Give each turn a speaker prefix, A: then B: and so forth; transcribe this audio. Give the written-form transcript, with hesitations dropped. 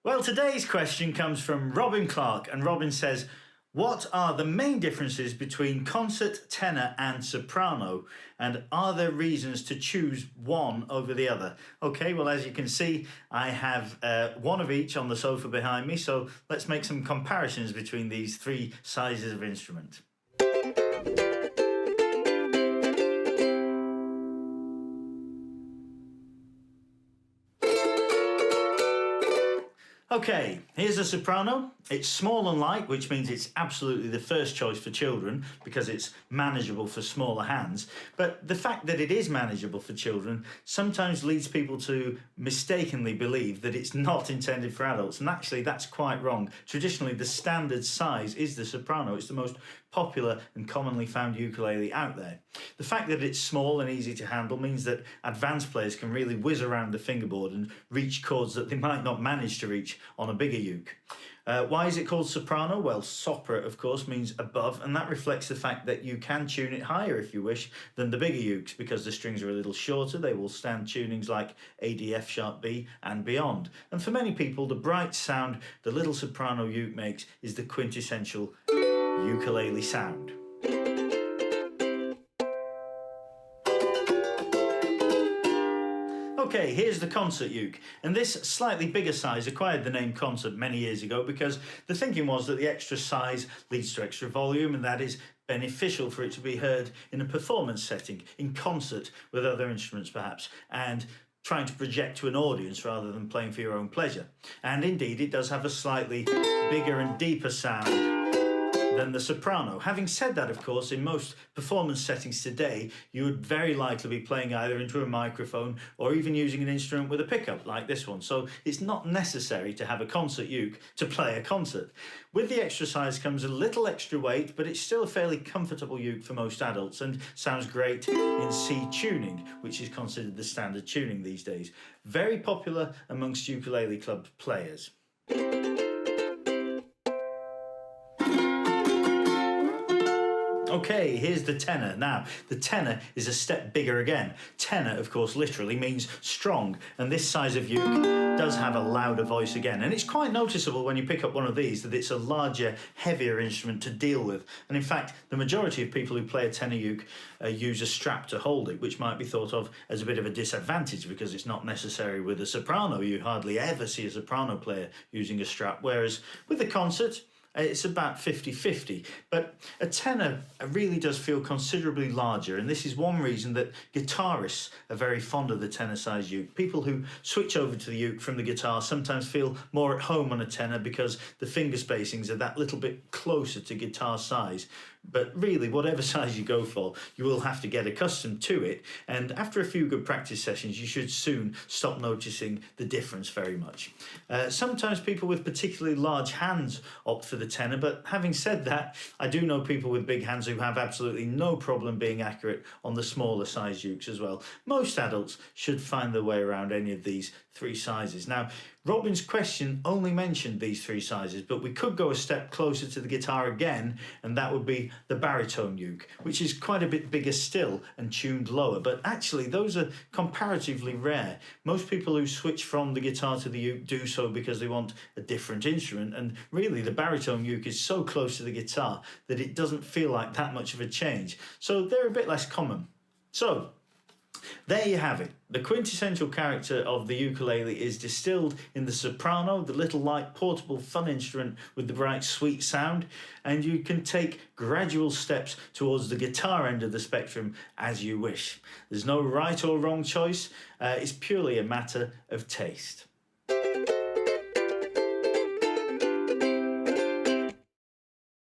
A: Well, today's question comes from Robin Clark, and Robin says, what are the main differences between concert, tenor and soprano, and are there reasons to choose one over the other? Okay, well, as you can see, I have one of each on the sofa behind me, so let's make some comparisons between these three sizes of instrument. Okay, here's a soprano. It's small and light, which means it's absolutely the first choice for children because it's manageable for smaller hands. But the fact that it is manageable for children sometimes leads people to mistakenly believe that it's not intended for adults. And actually, that's quite wrong. Traditionally, the standard size is the soprano. It's the most popular and commonly found ukulele out there. The fact that it's small and easy to handle means that advanced players can really whiz around the fingerboard and reach chords that they might not manage to reach on a bigger uke. Why is it called soprano? Well, sopra, of course, means above, and that reflects the fact that you can tune it higher if you wish than the bigger ukes because the strings are a little shorter. They will stand tunings like A, D, F sharp B and beyond. And for many people, the bright sound the little soprano uke makes is the quintessential ukulele sound. Okay, here's the concert uke, and this slightly bigger size acquired the name concert many years ago because the thinking was that the extra size leads to extra volume, and that is beneficial for it to be heard in a performance setting, in concert with other instruments perhaps, and trying to project to an audience rather than playing for your own pleasure. And indeed, it does have a slightly bigger and deeper sound than the soprano. Having said that, of course, in most performance settings today, you would very likely be playing either into a microphone or even using an instrument with a pickup like this one. So it's not necessary to have a concert uke to play a concert. With the extra size comes a little extra weight, but it's still a fairly comfortable uke for most adults and sounds great in C tuning, which is considered the standard tuning these days. Very popular amongst ukulele club players. Okay, here's the tenor. Now, the tenor is a step bigger again. Tenor, of course, literally means strong, and this size of uke does have a louder voice again. And it's quite noticeable when you pick up one of these that it's a larger, heavier instrument to deal with. And in fact, the majority of people who play a tenor uke use a strap to hold it, which might be thought of as a bit of a disadvantage because it's not necessary with a soprano. You hardly ever see a soprano player using a strap, whereas with a concert, it's about 50-50, but a tenor really does feel considerably larger, and this is one reason that guitarists are very fond of the tenor size uke. People who switch over to the uke from the guitar sometimes feel more at home on a tenor because the finger spacings are that little bit closer to guitar size. But really, whatever size you go for, you will have to get accustomed to it, and after a few good practice sessions, you should soon stop noticing the difference very much. Sometimes people with particularly large hands opt for the tenor, but having said that, I do know people with big hands who have absolutely no problem being accurate on the smaller size ukes as well. Most adults should find their way around any of these three sizes. Now, Robin's question only mentioned these three sizes, but we could go a step closer to the guitar again, and that would be the baritone uke, which is quite a bit bigger still and tuned lower. But actually, those are comparatively rare. Most people who switch from the guitar to the uke do so because they want a different instrument, and really the baritone uke is so close to the guitar that it doesn't feel like that much of a change. So they're a bit less common. So there you have it. The quintessential character of the ukulele is distilled in the soprano, the little light portable fun instrument with the bright sweet sound, and you can take gradual steps towards the guitar end of the spectrum as you wish. There's no right or wrong choice. It's purely a matter of taste.